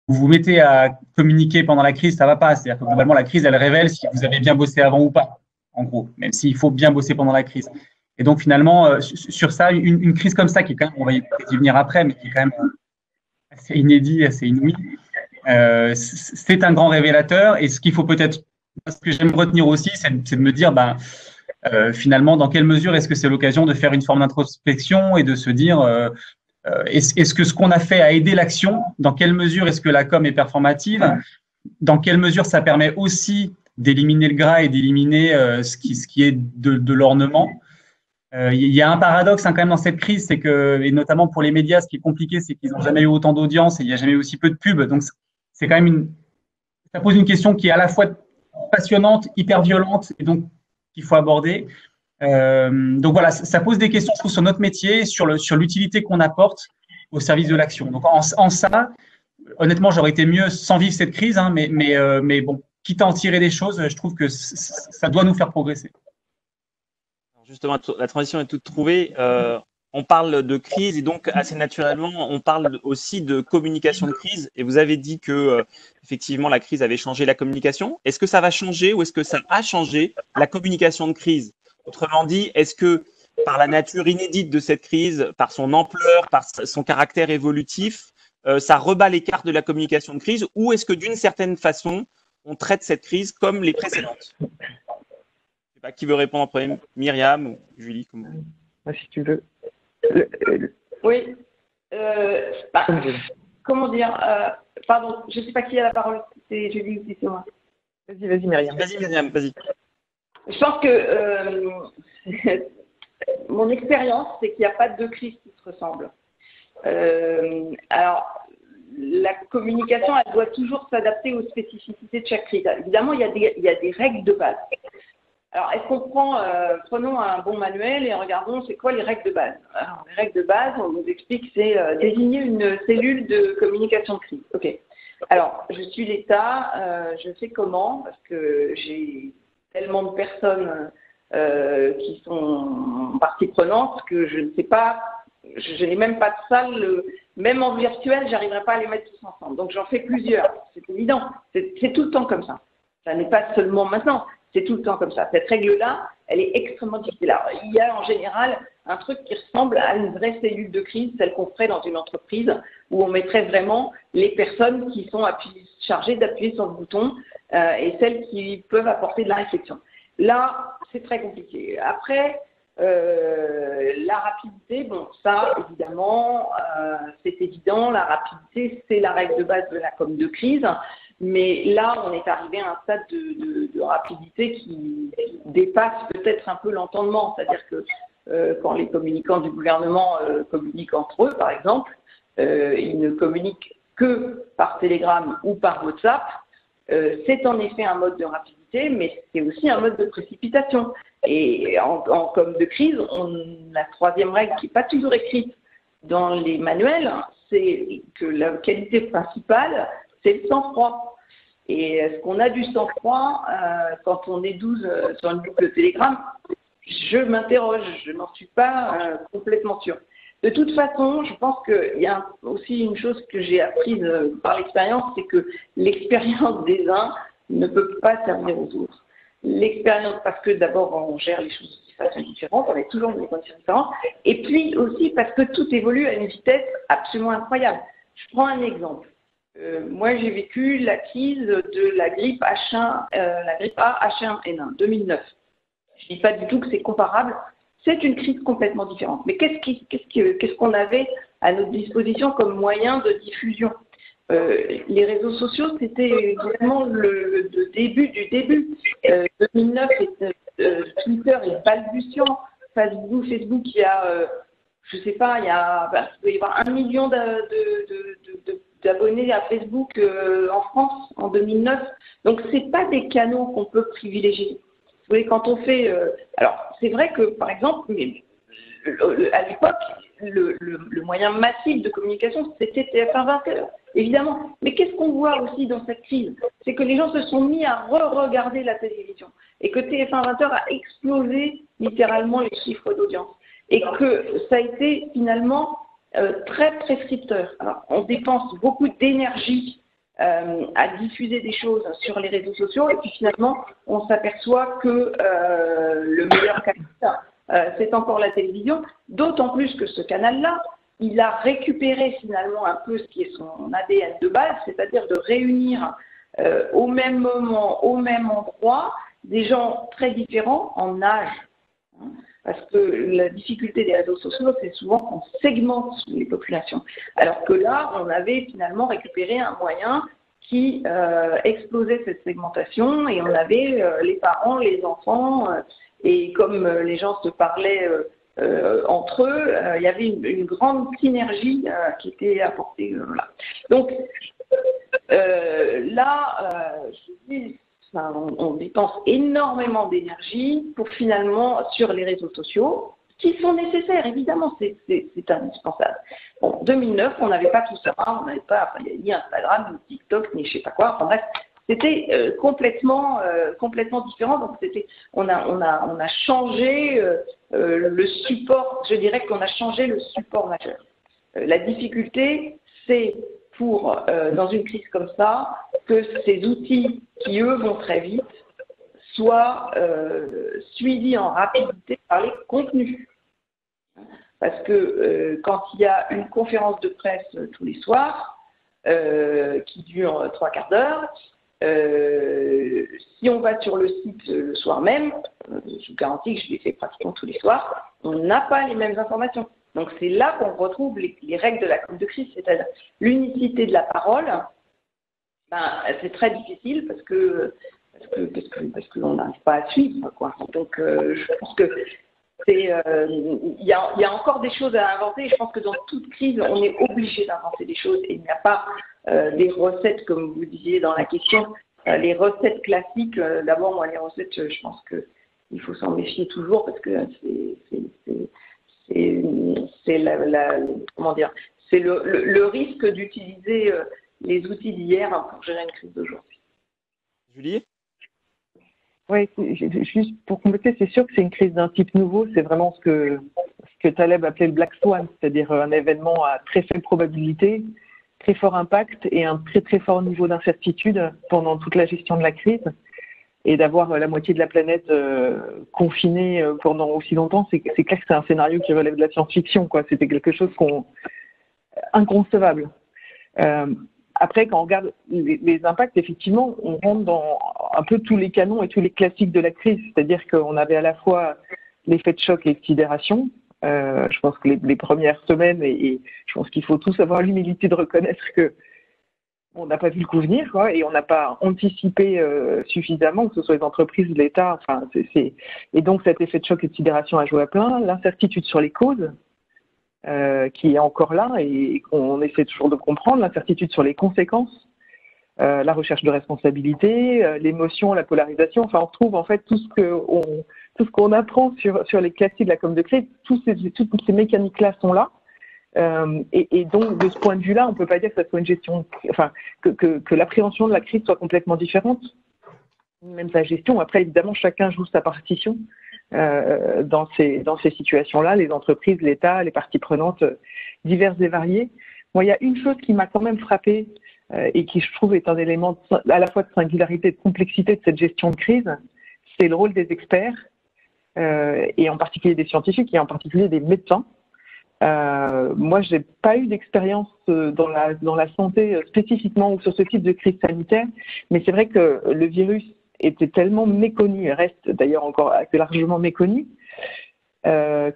vous vous mettez à communiquer pendant la crise, ça va pas. C'est-à-dire que globalement, la crise, elle révèle si vous avez bien bossé avant ou pas, en gros, même s'il faut bien bosser pendant la crise. Et donc, finalement, sur ça, une crise comme ça, qui est quand même, on va y venir après, mais qui est quand même assez inédit, assez inouï, c'est un grand révélateur. Et ce qu'il faut peut-être, ce que j'aime retenir aussi, c'est de me dire, ben, finalement, dans quelle mesure est-ce que c'est l'occasion de faire une forme d'introspection et de se dire, est-ce que ce qu'on a fait a aidé l'action? Dans quelle mesure est-ce que la com est performative? Dans quelle mesure ça permet aussi d'éliminer le gras et d'éliminer ce qui est de l'ornement? Il y a un paradoxe, hein, quand même, dans cette crise, c'est que, et notamment pour les médias, ce qui est compliqué, c'est qu'ils n'ont jamais eu autant d'audience et il n'y a jamais eu aussi peu de pubs. Donc, c'est quand même ça pose une question qui est à la fois passionnante, hyper violente, et donc qu'il faut aborder. Donc voilà, ça pose des questions, je trouve, sur notre métier, sur l'utilité qu'on apporte au service de l'action. Donc en ça, honnêtement, j'aurais été mieux sans vivre cette crise, hein, mais bon, quitte à en tirer des choses, je trouve que ça doit nous faire progresser. Justement, la transition est toute trouvée. On parle de crise et donc assez naturellement, on parle aussi de communication de crise. Et vous avez dit que effectivement la crise avait changé la communication. Est-ce que ça va changer ou est-ce que ça a changé la communication de crise? Autrement dit, est-ce que par la nature inédite de cette crise, par son ampleur, par son caractère évolutif, ça rebat les cartes de la communication de crise, ou est-ce que d'une certaine façon, on traite cette crise comme les précédentes? Je sais pas qui veut répondre en premier, Myriam ou Julie, comme vous. Si tu veux. Oui. Comment dire pardon, je ne sais pas qui a la parole. C'est Julie ou c'est moi. Vas-y, Myriam. Vas-y, Myriam, vas-y. Je pense que mon expérience, c'est qu'il n'y a pas deux crises qui se ressemblent. Alors, la communication, elle doit toujours s'adapter aux spécificités de chaque crise. Évidemment, il y a des règles de base. Alors, est-ce qu'on prenons un bon manuel et regardons c'est quoi les règles de base? Alors, les règles de base, on nous explique, c'est désigner une cellule de communication de crise. OK. Alors, je suis l'État, je sais comment, parce que j'ai tellement de personnes qui sont partie prenante que je ne sais pas, je n'ai même pas de salle, même en virtuel, j'arriverai pas à les mettre tous ensemble. Donc, j'en fais plusieurs, c'est évident. C'est tout le temps comme ça. Ça n'est pas seulement maintenant. C'est tout le temps comme ça. Cette règle-là, elle est extrêmement difficile. Alors, il y a en général un truc qui ressemble à une vraie cellule de crise, celle qu'on ferait dans une entreprise, où on mettrait vraiment les personnes qui sont chargées d'appuyer sur le bouton et celles qui peuvent apporter de la réflexion. Là, c'est très compliqué. Après, la rapidité, bon, ça, évidemment, c'est évident. La rapidité, c'est la règle de base de la com de crise. Mais là, on est arrivé à un stade de rapidité qui dépasse peut-être un peu l'entendement. C'est-à-dire que quand les communicants du gouvernement communiquent entre eux, par exemple, ils ne communiquent que par télégramme ou par WhatsApp. C'est en effet un mode de rapidité, mais c'est aussi un mode de précipitation. Et en com de crise, la troisième règle qui n'est pas toujours écrite dans les manuels, c'est que la qualité principale, c'est le sang-froid. Et est-ce qu'on a du sang-froid quand on est 12 sur une boucle de télégramme? Je m'interroge, je n'en suis pas complètement sûre. De toute façon, je pense qu'il y a aussi une chose que j'ai apprise par l'expérience, c'est que l'expérience des uns ne peut pas servir aux autres. L'expérience, parce que d'abord, on gère les choses de façon différente, on est toujours dans des conditions différentes, et puis aussi parce que tout évolue à une vitesse absolument incroyable. Je prends un exemple. Moi, j'ai vécu la crise de la grippe H1, la grippe A H1N1, 2009. Je ne dis pas du tout que c'est comparable. C'est une crise complètement différente. Mais qu'est-ce qu'on avait à notre disposition comme moyen de diffusion? Les réseaux sociaux, c'était vraiment le début du début. 2009, Twitter est balbutiant. Facebook, il y a, je ne sais pas, il doit y avoir 1 million d'abonnés à Facebook en France en 2009. Donc, ce n'est pas des canaux qu'on peut privilégier. Vous voyez, quand on fait… alors, c'est vrai que, par exemple, à l'époque, le moyen massif de communication, c'était TF1 20h, évidemment. Mais qu'est-ce qu'on voit aussi dans cette crise? C'est que les gens se sont mis à re-regarder la télévision et que TF1 20h a explosé littéralement les chiffres d'audience et que ça a été finalement très prescripteur. Alors, on dépense beaucoup d'énergie à diffuser des choses sur les réseaux sociaux et puis finalement on s'aperçoit que le meilleur canal c'est encore la télévision, d'autant plus que ce canal-là, il a récupéré finalement un peu ce qui est son ADN de base, c'est-à-dire de réunir au même moment, au même endroit, des gens très différents en âge. Parce que la difficulté des réseaux sociaux, c'est souvent qu'on segmente les populations. Alors que là, on avait finalement récupéré un moyen qui explosait cette segmentation et on avait les parents, les enfants, et comme les gens se parlaient entre eux, il y avait une grande synergie qui était apportée. Là. Donc là, je dis, on dépense énormément d'énergie pour finalement sur les réseaux sociaux, qui sont nécessaires, évidemment, c'est indispensable. Bon, en 2009, on n'avait pas tout ça, on n'avait pas, il n'y avait ni Instagram, ni TikTok, ni je ne sais pas quoi, enfin bref, c'était complètement différent. Donc on a changé le support, je dirais qu'on a changé le support majeur. La difficulté, c'est dans une crise comme ça, que ces outils qui, eux, vont très vite, soient suivis en rapidité par les contenus. Parce que quand il y a une conférence de presse tous les soirs, qui dure 3 quarts d'heure, si on va sur le site le soir même, je vous garantis que je l'ai fait pratiquement tous les soirs, on n'a pas les mêmes informations. Donc c'est là qu'on retrouve les règles de la com de crise, c'est-à-dire l'unicité de la parole. C'est très difficile parce que l'on n'arrive pas à suivre, quoi. Donc je pense que il y a encore des choses à inventer. Je pense que dans toute crise, on est obligé d'inventer des choses et il n'y a pas des recettes, comme vous disiez dans la question, les recettes classiques. D'abord, moi, les recettes, je pense qu'il faut s'en méfier toujours parce que c'est le risque d'utiliser les outils d'hier pour gérer une crise d'aujourd'hui. Julie ? Oui, juste pour compléter, c'est sûr que c'est une crise d'un type nouveau. C'est vraiment ce que Taleb appelait le Black Swan, c'est-à-dire un événement à très faible probabilité, très fort impact et un très très fort niveau d'incertitude pendant toute la gestion de la crise. Et d'avoir la moitié de la planète confinée pendant aussi longtemps, c'est clair que c'est un scénario qui relève de la science-fiction, quoi. C'était quelque chose inconcevable. Après, quand on regarde les impacts, effectivement, on rentre dans un peu tous les canons et tous les classiques de la crise. C'est-à-dire qu'on avait à la fois l'effet de choc et de sidération. Je pense que les premières semaines, et je pense qu'il faut tous avoir l'humilité de reconnaître que on n'a pas vu le coup venir, quoi, et on n'a pas anticipé suffisamment, que ce soit les entreprises, l'État, enfin, et donc cet effet de choc et de sidération a joué à plein, l'incertitude sur les causes, qui est encore là et qu'on essaie toujours de comprendre, l'incertitude sur les conséquences, la recherche de responsabilité, l'émotion, la polarisation, enfin on retrouve en fait tout ce qu'on apprend sur les classiques de la com de crise, toutes ces mécaniques-là sont là. Et donc, de ce point de vue-là, on ne peut pas dire que ça soit une gestion, enfin, que l'appréhension de la crise soit complètement différente, même sa gestion. Après, évidemment, chacun joue sa partition dans ces situations-là, les entreprises, l'État, les parties prenantes diverses et variées. Moi, il y a une chose qui m'a quand même frappée et qui, je trouve, est un élément à la fois de singularité et de complexité de cette gestion de crise, c'est le rôle des experts, et en particulier des scientifiques et en particulier des médecins. Moi, j'ai pas eu d'expérience dans la santé spécifiquement ou sur ce type de crise sanitaire, mais c'est vrai que le virus était tellement méconnu, et reste d'ailleurs encore assez largement méconnu, en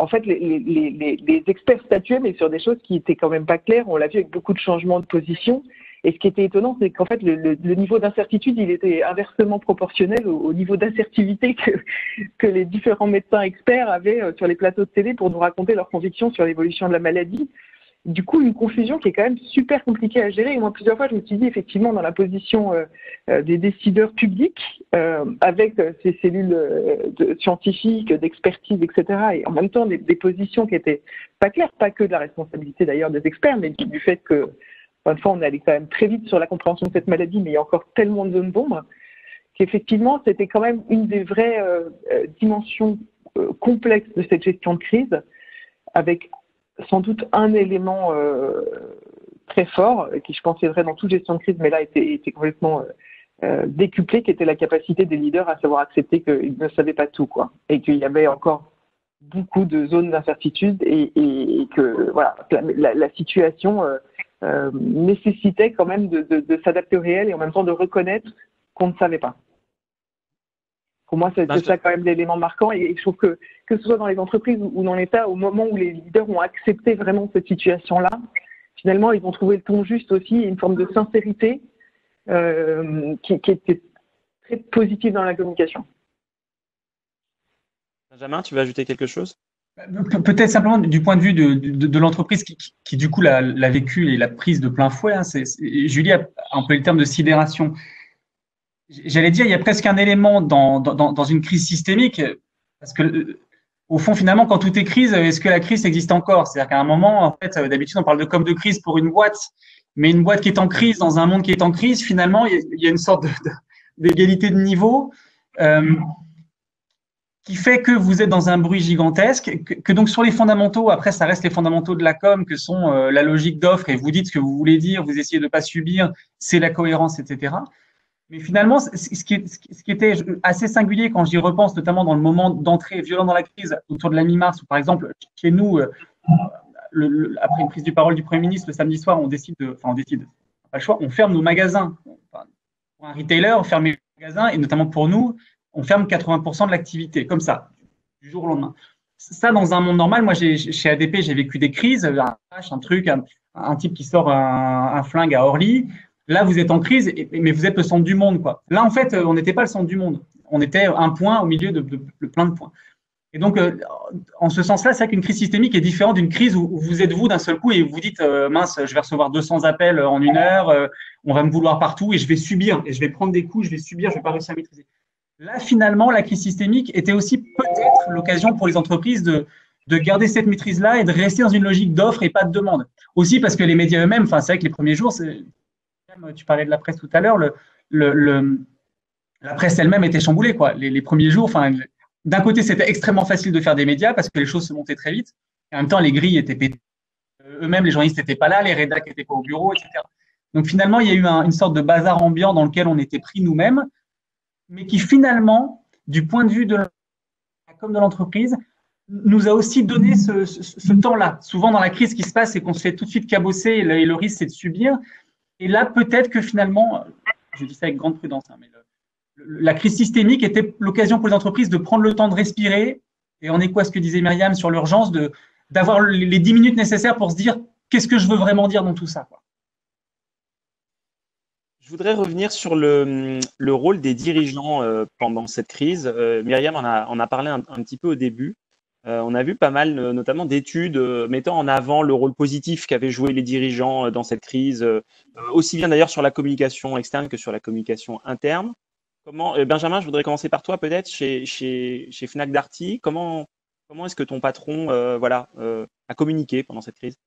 fait, les experts statuaient, mais sur des choses qui étaient quand même pas claires. On l'a vu avec beaucoup de changements de position. Et ce qui était étonnant, c'est qu'en fait, le niveau d'incertitude, il était inversement proportionnel au niveau d'assertivité que les différents médecins experts avaient sur les plateaux de télé pour nous raconter leurs convictions sur l'évolution de la maladie. Du coup, une confusion qui est quand même super compliquée à gérer. Et moi, plusieurs fois, je me suis dit, effectivement, dans la position des décideurs publics, avec ces cellules scientifiques, d'expertise, etc., et en même temps des positions qui étaient pas claires, pas que de la responsabilité d'ailleurs des experts, mais du fait que, enfin, une fois, on est allé quand même très vite sur la compréhension de cette maladie, mais il y a encore tellement de zones d'ombre qu'effectivement, c'était quand même une des vraies dimensions complexes de cette gestion de crise, avec sans doute un élément très fort, qui je pense est vrai dans toute gestion de crise, mais là était complètement décuplé, qui était la capacité des leaders à savoir accepter qu'ils ne savaient pas tout, quoi, et qu'il y avait encore beaucoup de zones d'incertitude et que voilà, la situation nécessitait quand même de s'adapter au réel et en même temps de reconnaître qu'on ne savait pas. Pour moi, c'est ça quand même l'élément marquant et je trouve que ce soit dans les entreprises ou dans l'État, au moment où les leaders ont accepté vraiment cette situation-là, finalement, ils ont trouvé le ton juste aussi et une forme de sincérité qui était très positive dans la communication. Benjamin, tu veux ajouter quelque chose? Peut-être simplement du point de vue de l'entreprise qui du coup l'a vécu et l'a prise de plein fouet. Hein, Julie a employé le terme de sidération. J'allais dire, il y a presque un élément dans une crise systémique, parce que au fond, finalement, quand tout est crise, est-ce que la crise existe encore? C'est-à-dire qu'à un moment, en fait, d'habitude, on parle de comme de crise pour une boîte, mais une boîte qui est en crise dans un monde qui est en crise, finalement, il y a une sorte d'égalité de niveau. Qui fait que vous êtes dans un bruit gigantesque, que donc sur les fondamentaux, après ça reste les fondamentaux de la com, que sont la logique d'offre, et vous dites ce que vous voulez dire, vous essayez de pas subir, c'est la cohérence, etc. Mais finalement, ce qui était assez singulier quand j'y repense, notamment dans le moment d'entrée violent dans la crise, autour de la mi-mars, où par exemple, chez nous, après une prise de parole du Premier ministre, le samedi soir, on décide, pas le choix, on ferme nos magasins. Enfin, pour un retailer, on ferme les magasins, et notamment pour nous, on ferme 80% de l'activité, comme ça, du jour au lendemain. Ça, dans un monde normal, moi, chez ADP, j'ai vécu des crises, un truc, un type qui sort un flingue à Orly. Là, vous êtes en crise, mais vous êtes le centre du monde, quoi. Là, en fait, on n'était pas le centre du monde. On était un point au milieu de plein de points. Et donc, en ce sens-là, c'est vrai qu'une crise systémique est différente d'une crise où vous êtes vous d'un seul coup et vous dites mince, je vais recevoir 200 appels en une heure, on va me vouloir partout et je vais subir, et je vais prendre des coups, je vais subir, je vais pas réussir à maîtriser. Là, finalement, la crise systémique était aussi peut-être l'occasion pour les entreprises de garder cette maîtrise-là et de rester dans une logique d'offre et pas de demande. Aussi parce que les médias eux-mêmes, c'est vrai que les premiers jours, tu parlais de la presse tout à l'heure, la presse elle-même était chamboulée, quoi. Les premiers jours, d'un côté, c'était extrêmement facile de faire des médias parce que les choses se montaient très vite. Et en même temps, les grilles étaient pétées. Eux-mêmes, les journalistes n'étaient pas là, les rédacteurs n'étaient pas au bureau, etc. Donc finalement, il y a eu une sorte de bazar ambiant dans lequel on était pris nous-mêmes, mais qui finalement, du point de vue de la com de l'entreprise, nous a aussi donné ce temps-là. Souvent, dans la crise, ce qui se passe, c'est qu'on se fait tout de suite cabosser et le risque, c'est de subir. Et là, peut-être que finalement, je dis ça avec grande prudence, mais la crise systémique était l'occasion pour les entreprises de prendre le temps de respirer, et en écho à ce que disait Myriam sur l'urgence, d'avoir les 10 minutes nécessaires pour se dire qu'est-ce que je veux vraiment dire dans tout ça, quoi. Je voudrais revenir sur le rôle des dirigeants pendant cette crise. Myriam en a parlé un petit peu au début. On a vu pas mal, notamment d'études mettant en avant le rôle positif qu'avaient joué les dirigeants dans cette crise, aussi bien d'ailleurs sur la communication externe que sur la communication interne. Benjamin, je voudrais commencer par toi peut-être chez Fnac Darty. Comment est-ce que ton patron a communiqué pendant cette crise?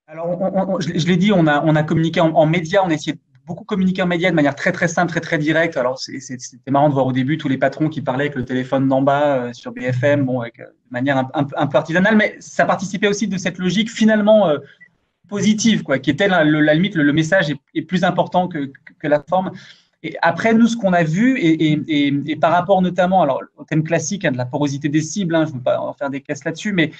Alors, je l'ai dit, on a communiqué en médias, on a essayé de beaucoup communiquer en médias de manière très très simple, très très directe. Alors c'était marrant de voir au début tous les patrons qui parlaient avec le téléphone d'en bas sur BFM, de manière un peu artisanale, mais ça participait aussi de cette logique finalement positive, quoi, qui était la limite, le message est plus important que la forme. Et après, nous, ce qu'on a vu, et par rapport notamment au thème classique de la porosité des cibles, je ne veux pas en faire des caisses là-dessus, mais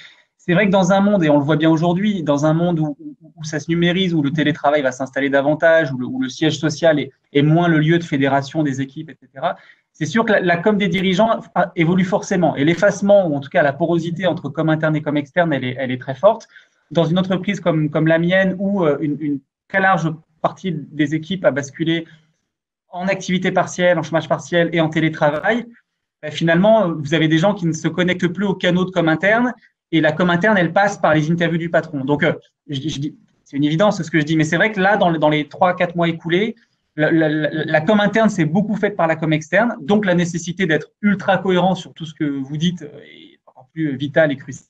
c'est vrai que dans un monde, et on le voit bien aujourd'hui, dans un monde où ça se numérise, où le télétravail va s'installer davantage, où le siège social est moins le lieu de fédération des équipes, etc., c'est sûr que la com des dirigeants évolue forcément. Et l'effacement, ou en tout cas la porosité entre com interne et com externe, elle est très forte. Dans une entreprise comme la mienne, où une très large partie des équipes a basculé en activité partielle, en chômage partiel et en télétravail, finalement, vous avez des gens qui ne se connectent plus aux canaux de com interne. Et la com interne, elle passe par les interviews du patron. Donc, je dis, c'est une évidence ce que je dis, mais c'est vrai que là, dans les 3-4 mois écoulés, la com interne s'est beaucoup faite par la com externe. Donc, la nécessité d'être ultra cohérent sur tout ce que vous dites est encore plus vitale et cruciale.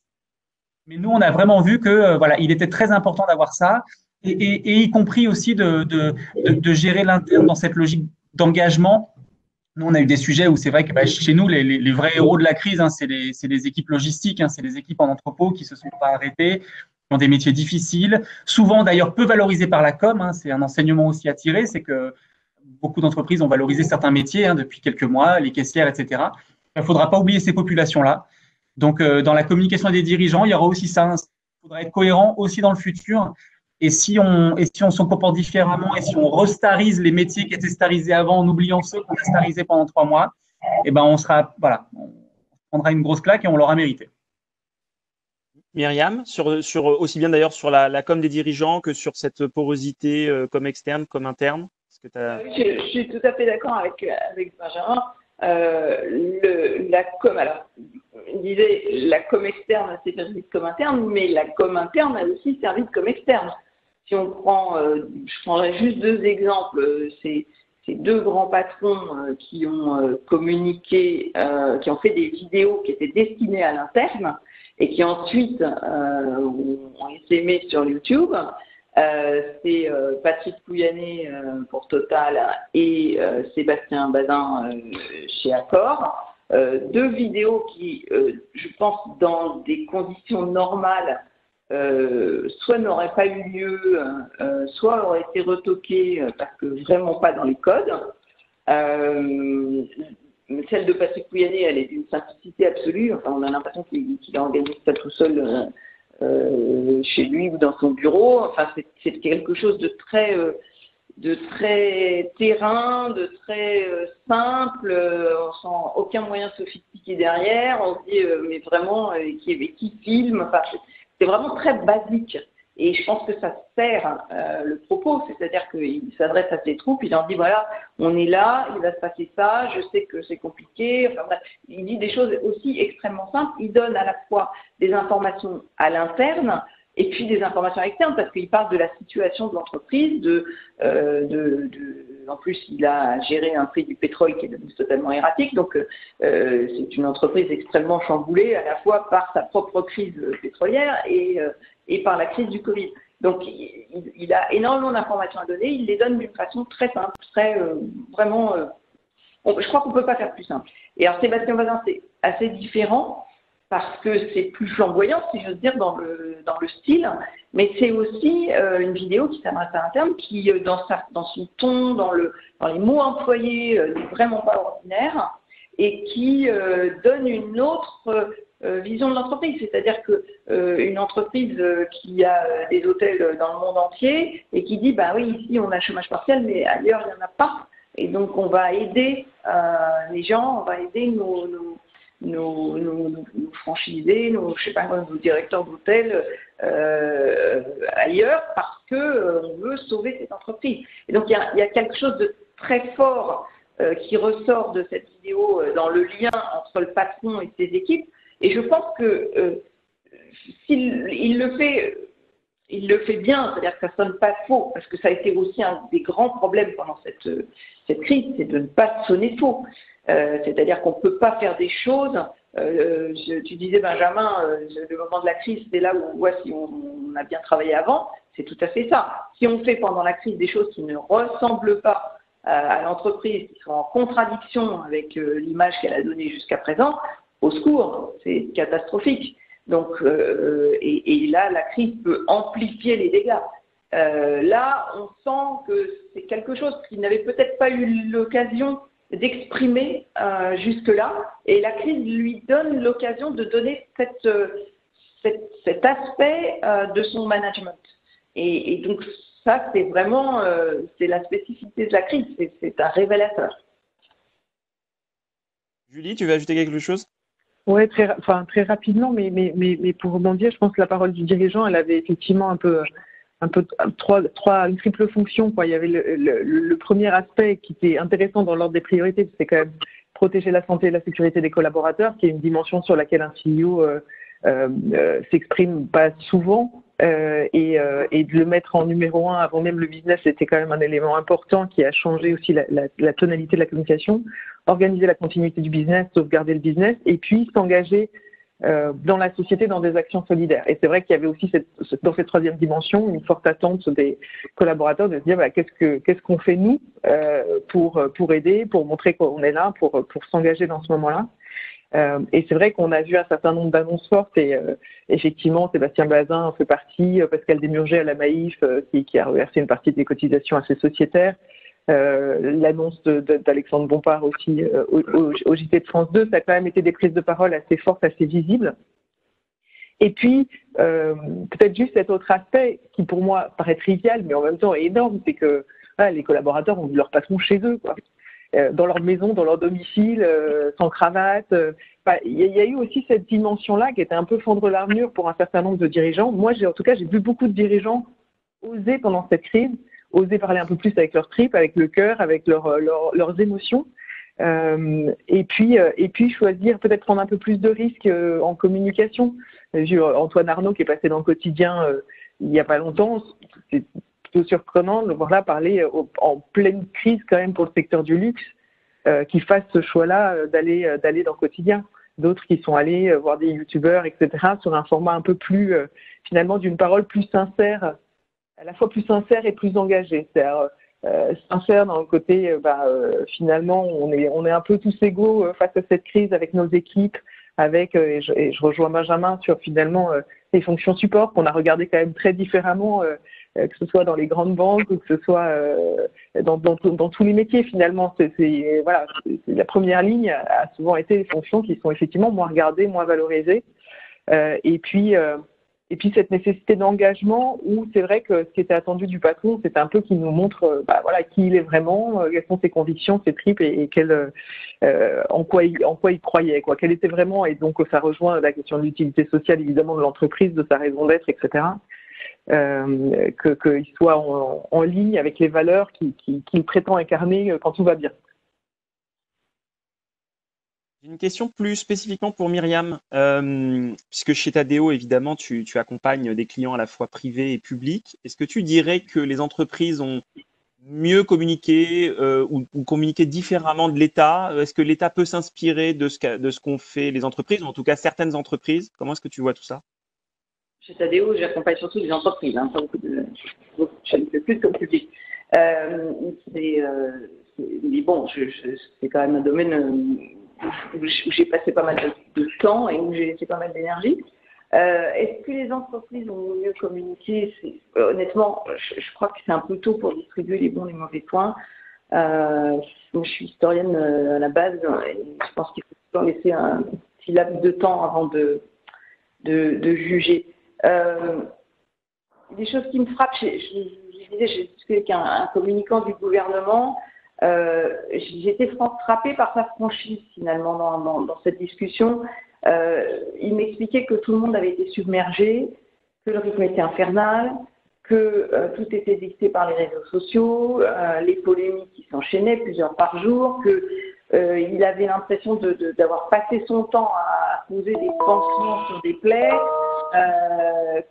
Mais nous, on a vraiment vu que il était très important d'avoir ça, et y compris aussi de gérer l'interne dans cette logique d'engagement. Nous, on a eu des sujets où c'est vrai que chez nous, les vrais héros de la crise, c'est les équipes logistiques, c'est les équipes en entrepôt qui se sont pas arrêtées. ont des métiers difficiles, souvent d'ailleurs peu valorisés par la com. Hein, c'est un enseignement aussi à tirer, c'est que beaucoup d'entreprises ont valorisé certains métiers depuis quelques mois, les caissières, etc. Il ne faudra pas oublier ces populations-là. Donc, dans la communication des dirigeants, il y aura aussi ça. Il faudra être cohérent aussi dans le futur. Et si on se comporte différemment et si on restarise les métiers qui étaient starisés avant en oubliant ceux qu'on a starisés pendant 3 mois, on prendra une grosse claque et on l'aura mérité. Myriam, sur aussi bien d'ailleurs sur la com des dirigeants que sur cette porosité comme externe, comme interne. Je suis tout à fait d'accord avec Benjamin. La com, alors, il disait la com externe a servi de com interne, mais la com interne a aussi servi de com externe. Si on prend, je prendrai juste 2 exemples, c'est 2 grands patrons qui ont communiqué, qui ont fait des vidéos qui étaient destinées à l'interne et qui ensuite ont essaimé sur YouTube. C'est Patrick Pouyanné pour Total et Sébastien Bazin chez Accor. 2 vidéos qui, je pense, dans des conditions normales, soit n'auraient pas eu lieu, soit auraient été retoquées parce que vraiment pas dans les codes. Celle de Patrick Pouyanné, elle est d'une simplicité absolue. Enfin, on a l'impression qu'il a organisé ça tout seul chez lui ou dans son bureau. Enfin, c'est quelque chose de très terrain, de très simple. On sent aucun moyen sophistiqué derrière. On se dit, mais vraiment, qui filme. Enfin, c'est vraiment très basique. Et je pense que ça sert le propos, c'est-à-dire qu'il s'adresse à ses troupes, il leur dit voilà, on est là, il va se passer ça, je sais que c'est compliqué. Enfin, bref, il dit des choses aussi extrêmement simples. Il donne à la fois des informations à l'interne et puis des informations externes parce qu'il parle de la situation de l'entreprise, en plus il a géré un prix du pétrole qui est devenu totalement erratique, donc c'est une entreprise extrêmement chamboulée à la fois par sa propre crise pétrolière et par la crise du Covid. Donc, il a énormément d'informations à donner. Il les donne d'une façon très simple, très vraiment. Je crois qu'on ne peut pas faire plus simple. Et alors, Sébastien Bazin, c'est assez différent parce que c'est plus flamboyant, si j'ose dire, dans le style. Mais c'est aussi une vidéo qui s'adresse à l'interne, qui, dans son ton, dans les mots employés, n'est vraiment pas ordinaire et qui donne une autre vision de l'entreprise, c'est-à-dire que une entreprise qui a des hôtels dans le monde entier et qui dit bah oui, ici on a chômage partiel mais ailleurs il n'y en a pas et donc on va aider les gens, on va aider nos franchisés, nos directeurs d'hôtels ailleurs parce que on veut sauver cette entreprise. Et donc il y a quelque chose de très fort qui ressort de cette vidéo dans le lien entre le patron et ses équipes. Et je pense que s'il le fait bien, c'est-à-dire que ça ne sonne pas faux, parce que ça a été aussi un des grands problèmes pendant cette crise, c'est de ne pas sonner faux. C'est-à-dire qu'on ne peut pas faire des choses. Tu disais, Benjamin, le moment de la crise, c'est là où on voit si on a bien travaillé avant. C'est tout à fait ça. Si on fait pendant la crise des choses qui ne ressemblent pas à l'entreprise, qui sont en contradiction avec l'image qu'elle a donnée jusqu'à présent, au secours, c'est catastrophique. Donc, et là, la crise peut amplifier les dégâts. Là, on sent que c'est quelque chose qu'il n'avait peut-être pas eu l'occasion d'exprimer jusque-là, et la crise lui donne l'occasion de donner cet aspect de son management. Et donc, ça, c'est vraiment c'est la spécificité de la crise, c'est un révélateur. Julie, tu veux ajouter quelque chose ? Oui, très rapidement, mais pour rebondir, je pense que la parole du dirigeant, elle avait effectivement une triple fonction, quoi. Il y avait le premier aspect qui était intéressant dans l'ordre des priorités, c'est quand même protéger la santé et la sécurité des collaborateurs, qui est une dimension sur laquelle un CEO s'exprime pas souvent, et de le mettre en numéro 1 avant même le business, c'était quand même un élément important qui a changé aussi la tonalité de la communication. Organiser la continuité du business, sauvegarder le business, et puis s'engager dans la société dans des actions solidaires. Et c'est vrai qu'il y avait aussi dans cette troisième dimension une forte attente des collaborateurs de se dire qu'est-ce qu'on fait nous pour aider, pour montrer qu'on est là, pour s'engager dans ce moment-là. Et c'est vrai qu'on a vu un certain nombre d'annonces fortes et effectivement, Sébastien Bazin en fait partie, Pascal Desmurger à la Maïf qui a reversé une partie des cotisations à ses sociétaires. L'annonce d'Alexandre Bompard aussi au JT de France 2, ça a quand même été des prises de parole assez fortes, assez visibles. Et puis, peut-être juste cet autre aspect qui pour moi paraît trivial, mais en même temps est énorme, c'est que les collaborateurs ont vu leur patron chez eux, quoi. Dans leur maison, dans leur domicile, sans cravate. Il y a eu aussi cette dimension-là qui était un peu fendre l'armure pour un certain nombre de dirigeants. Moi, en tout cas, j'ai vu beaucoup de dirigeants oser pendant cette crise, oser parler un peu plus avec leurs tripes, avec le cœur, avec leurs émotions. Et puis choisir, peut-être prendre un peu plus de risques en communication. J'ai vu Antoine Arnaud qui est passé dans le quotidien il n'y a pas longtemps. C'est plutôt surprenant de le voir là parler en pleine crise quand même pour le secteur du luxe, qui fasse ce choix-là d'aller dans le quotidien. D'autres qui sont allés voir des youtubeurs, etc., sur un format un peu plus, finalement, d'une parole plus sincère, à la fois plus sincère et plus engagée. C'est-à-dire sincère dans le côté, finalement, on est un peu tous égaux face à cette crise avec nos équipes, avec, et je rejoins Benjamin sur finalement les fonctions support qu'on a regardé quand même très différemment, que ce soit dans les grandes banques ou que ce soit dans tous les métiers finalement. Voilà, la première ligne a souvent été les fonctions qui sont effectivement moins regardées, moins valorisées. Et puis cette nécessité d'engagement où c'est vrai que ce qui était attendu du patron, c'est un peu qu'il nous montre qui il est vraiment, quelles sont ses convictions, ses tripes et en quoi il croyait, quoi, quelle était vraiment, et donc ça rejoint la question de l'utilité sociale évidemment de l'entreprise, de sa raison d'être, etc. Qu'il soit en ligne avec les valeurs qu'il prétend incarner quand tout va bien. J'ai une question plus spécifiquement pour Myriam, puisque chez Tadeo, évidemment, tu accompagnes des clients à la fois privés et publics. Est-ce que tu dirais que les entreprises ont mieux communiqué ou communiqué différemment de l'État? Est-ce que l'État peut s'inspirer de ce qu'ont fait les entreprises, ou en tout cas certaines entreprises? Comment est-ce que tu vois tout ça? Chez Tadeo, j'accompagne surtout des entreprises, pas beaucoup de... Je ne fais plus comme public. Mais bon, c'est quand même un domaine où j'ai passé pas mal de temps et où j'ai laissé pas mal d'énergie. Est-ce que les entreprises ont mieux communiqué? Honnêtement, je crois que c'est un peu tôt pour distribuer les bons et les mauvais points. Moi, je suis historienne à la base et je pense qu'il faut toujours laisser un petit laps de temps avant de juger. Des choses qui me frappent, je disais, j'ai discuté avec un communicant du gouvernement. J'ai été frappée par sa franchise finalement dans cette discussion. Il m'expliquait que tout le monde avait été submergé, que le rythme était infernal, que tout était dicté par les réseaux sociaux, les polémiques qui s'enchaînaient plusieurs par jour, qu'il avait l'impression d'avoir passé son temps à poser des pansements sur des plaies,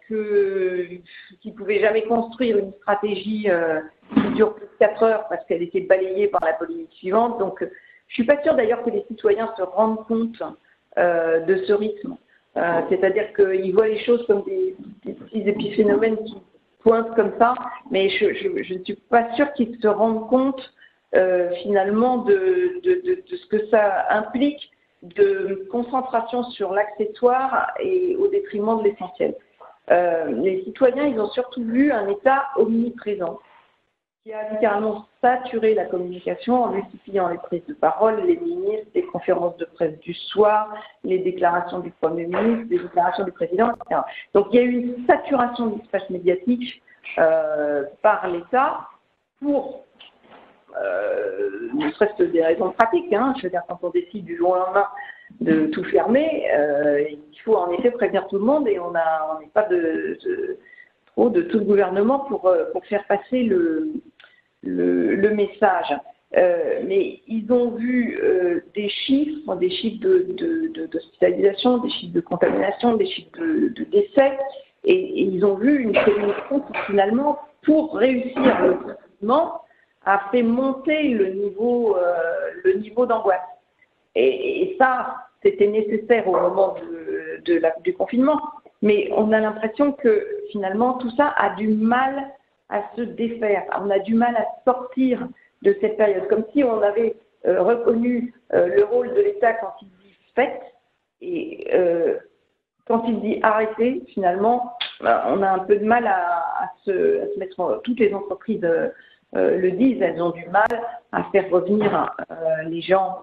qu'il ne pouvait jamais construire une stratégie qui dure plus de 4 heures parce qu'elle était balayée par la polémique suivante. Donc, je ne suis pas sûre d'ailleurs que les citoyens se rendent compte de ce rythme. C'est-à-dire qu'ils voient les choses comme des petits épiphénomènes qui pointent comme ça, mais je ne suis pas sûre qu'ils se rendent compte finalement de ce que ça implique de concentration sur l'accessoire et au détriment de l'essentiel. Les citoyens, ils ont surtout vu un État omniprésent qui a littéralement saturé la communication en multipliant les prises de parole, les ministres, les conférences de presse du soir, les déclarations du Premier ministre, les déclarations du Président, etc. Donc il y a eu une saturation de l'espace médiatique par l'État pour ne serait-ce que des raisons pratiques. Je veux dire, quand on décide du jour au lendemain de tout fermer, il faut en effet prévenir tout le monde et on n'est pas trop de tout le gouvernement pour faire passer le message. Mais ils ont vu des chiffres d'hospitalisation, des chiffres de contamination, des chiffres de décès, et ils ont vu une communication qui finalement, pour réussir le confinement, a fait monter le niveau d'angoisse. Et ça, c'était nécessaire au moment du confinement. Mais on a l'impression que finalement, tout ça a du mal à se défaire. On a du mal à sortir de cette période. Comme si on avait reconnu le rôle de l'État quand il dit faites, Et quand il dit arrêter, finalement, on a un peu de mal à se mettre. Toutes les entreprises le disent, elles ont du mal à faire revenir les gens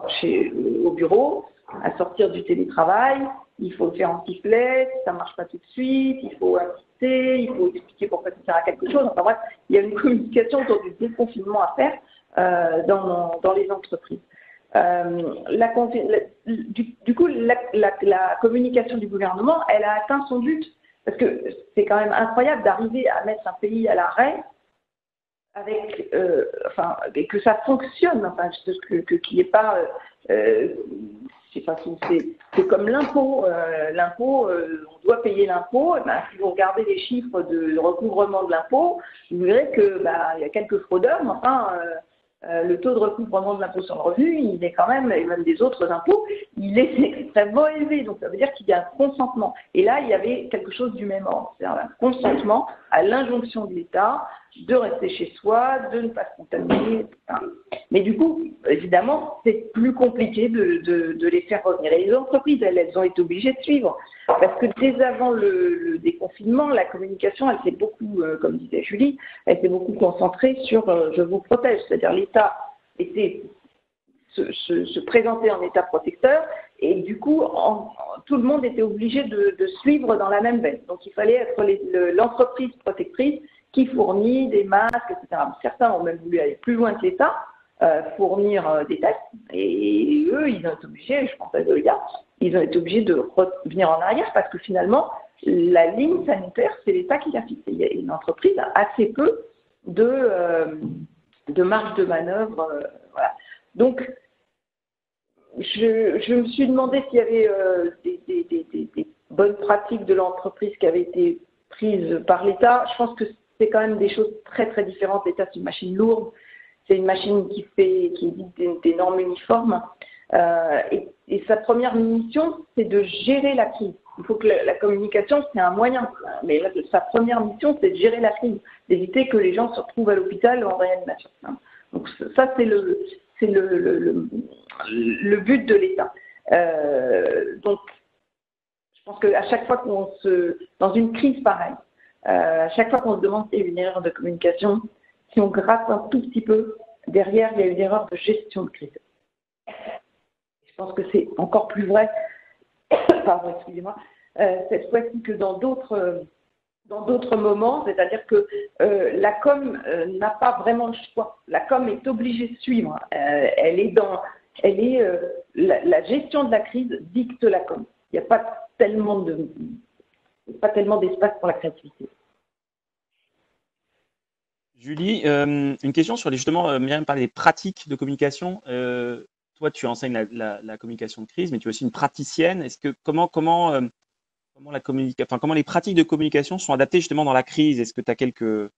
au bureau, à sortir du télétravail. Il faut le faire en sifflet, ça ne marche pas tout de suite, il faut insister, il faut expliquer pourquoi ça sert à quelque chose. Enfin bref, il y a une communication autour du déconfinement à faire dans les entreprises. Du coup, la communication du gouvernement, elle a atteint son but, parce que c'est quand même incroyable d'arriver à mettre un pays à l'arrêt avec, et que ça fonctionne, enfin, qu'il n'y ait pas, je sais pas si c'est comme l'impôt. L'impôt, on doit payer l'impôt. Et ben, si vous regardez les chiffres de recouvrement de l'impôt, vous verrez que il y a quelques fraudeurs, mais enfin. Le taux de recouvrement de l'impôt sur le revenu, il est quand même, et même des autres impôts, il est extrêmement élevé. Donc ça veut dire qu'il y a un consentement. Et là, il y avait quelque chose du même ordre, c'est-à-dire un consentement à l'injonction de l'État de rester chez soi, de ne pas se contaminer, etc. Mais du coup, évidemment, c'est plus compliqué de les faire revenir. Et les entreprises, elles ont été obligées de suivre. Parce que dès avant le déconfinement, la communication, elle s'est beaucoup, comme disait Julie, elle s'est beaucoup concentrée sur je vous protège. C'est-à-dire l'État se présentait en État protecteur et du coup, tout le monde était obligé de suivre dans la même veine. Donc il fallait être l'entreprise protectrice qui fournit des masques, etc. Certains ont même voulu aller plus loin que l'État, fournir des tests, et eux, ils ont été obligés, je pense à Veolia, ils ont été obligés de revenir en arrière parce que finalement, la ligne sanitaire, c'est l'État qui l'a fixée. Il y a une entreprise a assez peu de marge de manœuvre. Voilà. Donc, je me suis demandé s'il y avait des bonnes pratiques de l'entreprise qui avaient été prises par l'État. Je pense que c'est quand même des choses très très différentes. L'État, c'est une machine lourde, c'est une machine qui édite des normes uniformes. Et sa première mission, c'est de gérer la crise. Il faut que la communication, c'est un moyen. Mais là, sa première mission, c'est de gérer la crise, d'éviter que les gens se retrouvent à l'hôpital ou en réanimation. Donc ça, c'est le but de l'État. Donc, je pense qu'à chaque fois dans une crise pareille, à chaque fois qu'on se demande s'il y a une erreur de communication, si on gratte un tout petit peu, derrière, il y a une erreur de gestion de crise. Je pense que c'est encore plus vrai, pardon, excusez-moi, cette fois-ci que dans d'autres moments, c'est-à-dire que la com n'a pas vraiment le choix. La com est obligée de suivre. La gestion de la crise dicte la com. Il n'y a pas tellement d'espace pour la créativité. Julie, une question sur justement, Myriam parlait des pratiques de communication. Toi, tu enseignes la communication de crise, mais tu es aussi une praticienne. Est-ce que comment les pratiques de communication sont adaptées justement dans la crise? Est-ce que tu as quelques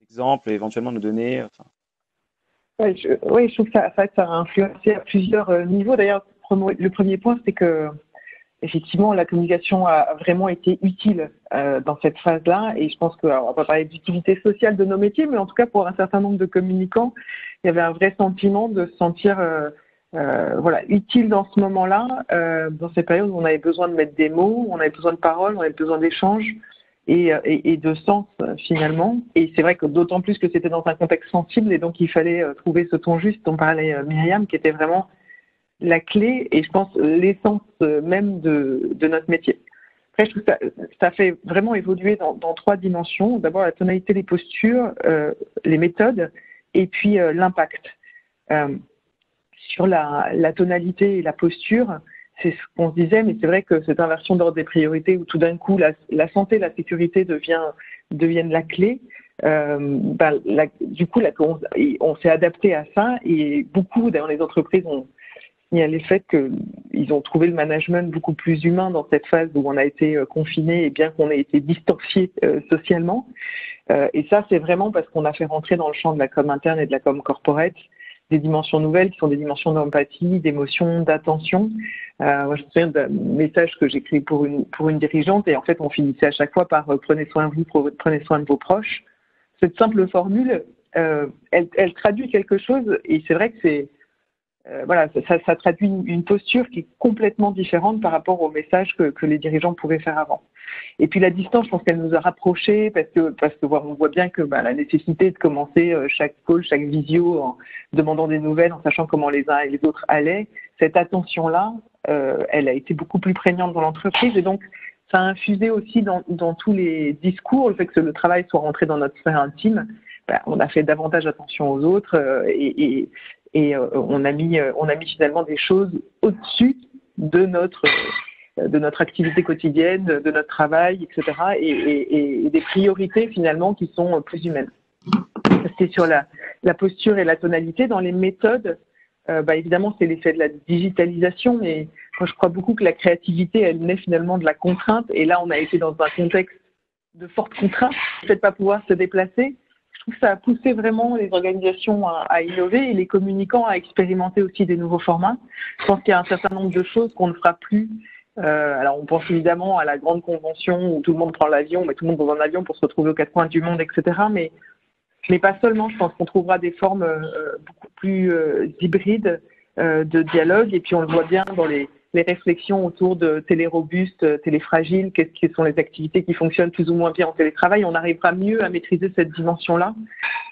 exemples éventuellement à nous donner? Oui, je trouve que ça a influencé à plusieurs niveaux. D'ailleurs, le premier point, c'est que effectivement, la communication a vraiment été utile dans cette phase-là. Et je pense qu'on va pas parler d'utilité sociale de nos métiers, mais en tout cas, pour un certain nombre de communicants, il y avait un vrai sentiment de se sentir utile dans ce moment-là, dans ces périodes où on avait besoin de mettre des mots, on avait besoin de paroles, on avait besoin d'échanges et de sens finalement. Et c'est vrai que d'autant plus que c'était dans un contexte sensible et donc il fallait trouver ce ton juste dont parlait Myriam, qui était vraiment la clé et je pense l'essence même de notre métier. Après, je trouve que ça fait vraiment évoluer dans trois dimensions. D'abord, la tonalité, les postures, les méthodes et puis l'impact. Sur la tonalité et la posture, c'est ce qu'on se disait, mais c'est vrai que cette inversion d'ordre des priorités où tout d'un coup la santé, la sécurité deviennent la clé. Du coup, on s'est adapté à ça et beaucoup dans les entreprises ont signalé le fait qu'ils ont trouvé le management beaucoup plus humain dans cette phase où on a été confiné et bien qu'on ait été distancié socialement. Et ça, c'est vraiment parce qu'on a fait rentrer dans le champ de la com interne et de la com corporate des dimensions nouvelles qui sont des dimensions d'empathie, d'émotion, d'attention. Moi, je me souviens d'un message que j'ai écrit pour une dirigeante et en fait, on finissait à chaque fois par prenez soin de vous, prenez soin de vos proches. Cette simple formule, elle traduit quelque chose et c'est vrai que voilà, ça traduit une posture qui est complètement différente par rapport au message que les dirigeants pouvaient faire avant. Et puis la distance, je pense qu'elle nous a rapprochés parce que on voit bien que la nécessité de commencer chaque call, chaque visio en demandant des nouvelles, en sachant comment les uns et les autres allaient, cette attention-là, elle a été beaucoup plus prégnante dans l'entreprise et donc ça a infusé aussi dans tous les discours, le fait que le travail soit rentré dans notre sphère intime. On a fait davantage attention aux autres et on a mis finalement des choses au-dessus de notre activité quotidienne, de notre travail, etc. et des priorités finalement qui sont plus humaines. C'était sur la posture et la tonalité. Dans les méthodes, évidemment c'est l'effet de la digitalisation, mais moi je crois beaucoup que la créativité elle naît finalement de la contrainte et là on a été dans un contexte de forte contrainte, le fait de ne pas pouvoir se déplacer. Je trouve que ça a poussé vraiment les organisations à innover et les communicants à expérimenter aussi des nouveaux formats. Je pense qu'il y a un certain nombre de choses qu'on ne fera plus. Alors on pense évidemment à la grande convention où tout le monde prend l'avion, mais tout le monde dans un avion pour se retrouver aux quatre coins du monde, etc. Mais pas seulement, je pense qu'on trouvera des formes beaucoup plus hybrides de dialogue et puis on le voit bien dans les réflexions autour de télé-robustes, télé-fragiles, quelles sont les activités qui fonctionnent plus ou moins bien en télétravail, on arrivera mieux à maîtriser cette dimension-là,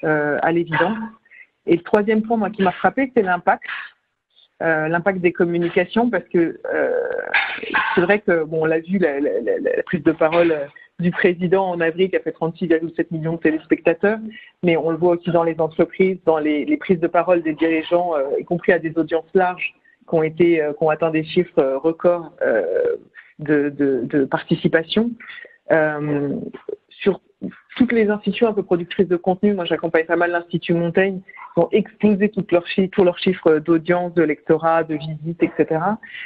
à l'évidence. Et le troisième point, moi, qui m'a frappé, c'est l'impact des communications, parce que c'est vrai que, on l'a vu, la prise de parole du président en avril qui a fait 36,7 millions de téléspectateurs, mais on le voit aussi dans les entreprises, dans les prises de parole des dirigeants, y compris à des audiences larges, qui ont atteint des chiffres records de participation. Sur toutes les institutions un peu productrices de contenu, moi j'accompagne pas mal l'Institut Montaigne, qui ont explosé tous leurs chiffres d'audience, de lectorat, de visites, etc.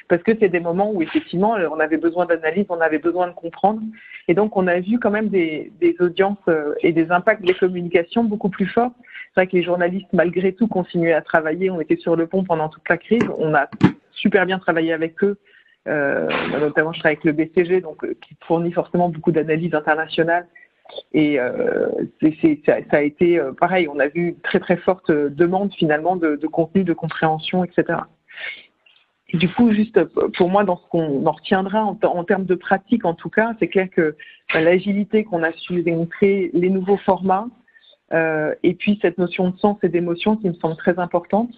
Parce que c'est des moments où effectivement on avait besoin d'analyse, on avait besoin de comprendre. Et donc on a vu quand même des audiences et des impacts des communications beaucoup plus forts. C'est vrai que les journalistes, malgré tout, continuaient à travailler. On était sur le pont pendant toute la crise. On a super bien travaillé avec eux. Notamment, je travaille avec le BCG, donc qui fournit forcément beaucoup d'analyses internationales. Et ça a été pareil. On a vu une très très forte demande finalement de contenu, de compréhension, etc. Et du coup, juste pour moi, dans ce qu'on en retiendra en termes de pratique, en tout cas, c'est clair que l'agilité qu'on a su démontrer, les nouveaux formats, et puis cette notion de sens et d'émotion qui me semble très importante,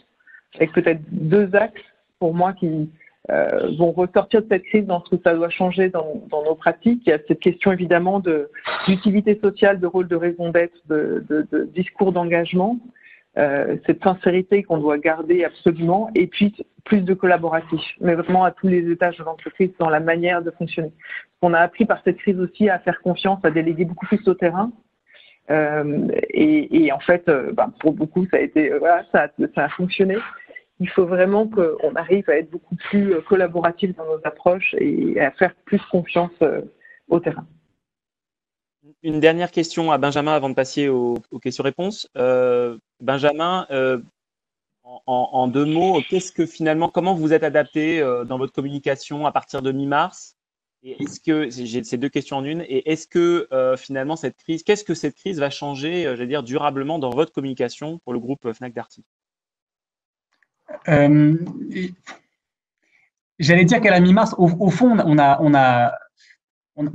avec peut-être deux axes pour moi qui vont ressortir de cette crise dans ce que ça doit changer dans nos pratiques. Il y a cette question évidemment d'utilité sociale, de rôle de raison d'être, de discours d'engagement, cette sincérité qu'on doit garder absolument, et puis plus de collaboratif, mais vraiment à tous les étages de l'entreprise dans la manière de fonctionner. On a appris par cette crise aussi à faire confiance, à déléguer beaucoup plus au terrain. Et en fait, pour beaucoup, ça a été ça a fonctionné. Il faut vraiment qu'on arrive à être beaucoup plus collaboratif dans nos approches et à faire plus confiance au terrain. Une dernière question à Benjamin avant de passer aux questions-réponses. Benjamin, en deux mots, comment vous êtes adapté dans votre communication à partir de mi-mars? Et j'ai ces deux questions en une, et est-ce que finalement qu'est-ce que cette crise va changer, j'allais dire, durablement dans votre communication pour le groupe Fnac Darty? J'allais dire qu'à la mi-mars, au fond, on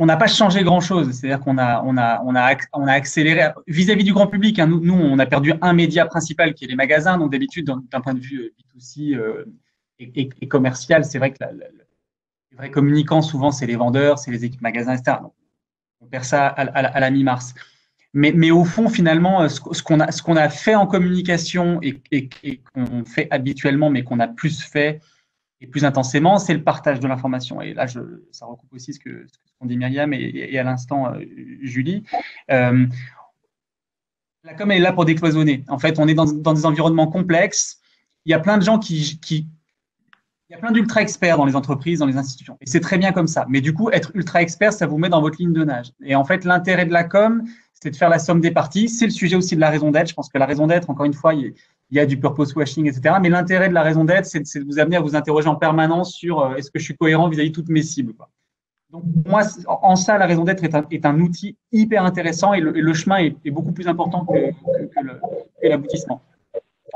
n'a pas changé grand-chose. C'est-à-dire qu'on a accéléré vis-à-vis du grand public. Hein, nous, on a perdu un média principal qui est les magasins. Donc d'habitude, d'un point de vue B2C et commercial, c'est vrai que les vrais communicants, souvent, c'est les vendeurs, c'est les équipes magasins, etc. Donc, on perd ça à la mi-mars. Mais au fond, finalement, ce qu'on a fait en communication et qu'on fait habituellement, mais qu'on a plus fait et plus intensément, c'est le partage de l'information. Et là, ça recoupe aussi ce qu'ont dit Myriam et à l'instant Julie. La com, elle est là pour décloisonner. En fait, on est dans des environnements complexes. Il y a plein de gens il y a plein d'ultra-experts dans les entreprises, dans les institutions. Et c'est très bien comme ça. Mais du coup, être ultra-expert, ça vous met dans votre ligne de nage. Et en fait, l'intérêt de la com, c'est de faire la somme des parties. C'est le sujet aussi de la raison d'être. Je pense que la raison d'être, encore une fois, il y a du purpose washing, etc. Mais l'intérêt de la raison d'être, c'est de vous amener à vous interroger en permanence sur est-ce que je suis cohérent vis-à-vis de toutes mes cibles, quoi. Donc, moi, en ça, la raison d'être est un outil hyper intéressant et le chemin est beaucoup plus important que l'aboutissement.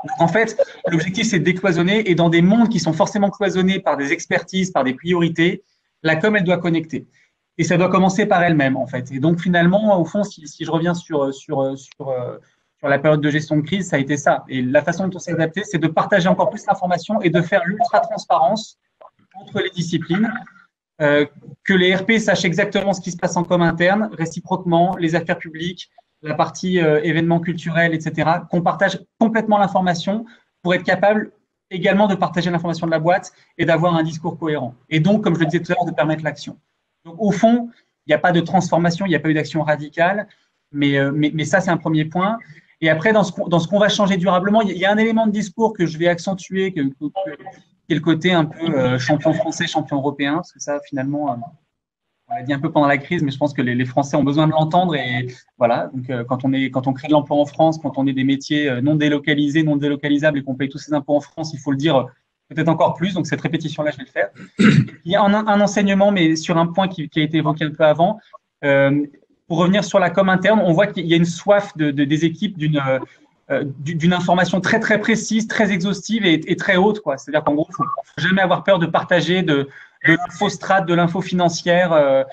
Donc, en fait, l'objectif, c'est de décloisonner et dans des mondes qui sont forcément cloisonnés par des expertises, par des priorités, la com, elle doit connecter. Et ça doit commencer par elle-même, en fait. Et donc, finalement, au fond, si je reviens sur la période de gestion de crise, ça a été ça. Et la façon dont on s'est adapté, c'est de partager encore plus l'information et de faire l'ultra-transparence entre les disciplines, que les RP sachent exactement ce qui se passe en com interne, réciproquement, les affaires publiques, la partie événements culturels, etc., qu'on partage complètement l'information pour être capable également de partager l'information de la boîte et d'avoir un discours cohérent. Et donc, comme je le disais tout à l'heure, de permettre l'action. Donc, au fond, il n'y a pas de transformation, il n'y a pas eu d'action radicale, mais ça, c'est un premier point. Et après, dans ce qu'on va changer durablement, il y a un élément de discours que je vais accentuer, qui est le côté un peu champion français, champion européen, parce que ça, finalement, on l'a dit un peu pendant la crise, mais je pense que les Français ont besoin de l'entendre. Et voilà, donc quand on crée de l'emploi en France, quand on est des métiers non délocalisés, non délocalisables et qu'on paye tous ces impôts en France, il faut le dire peut-être encore plus. Donc cette répétition-là, je vais le faire. Il y a un enseignement, mais sur un point qui a été évoqué un peu avant. Pour revenir sur la com interne, on voit qu'il y a une soif des équipes d'une information très très précise, très exhaustive et très haute, quoi. C'est-à-dire qu'en gros, il ne faut jamais avoir peur de partager de l'info strat, de l'info financière.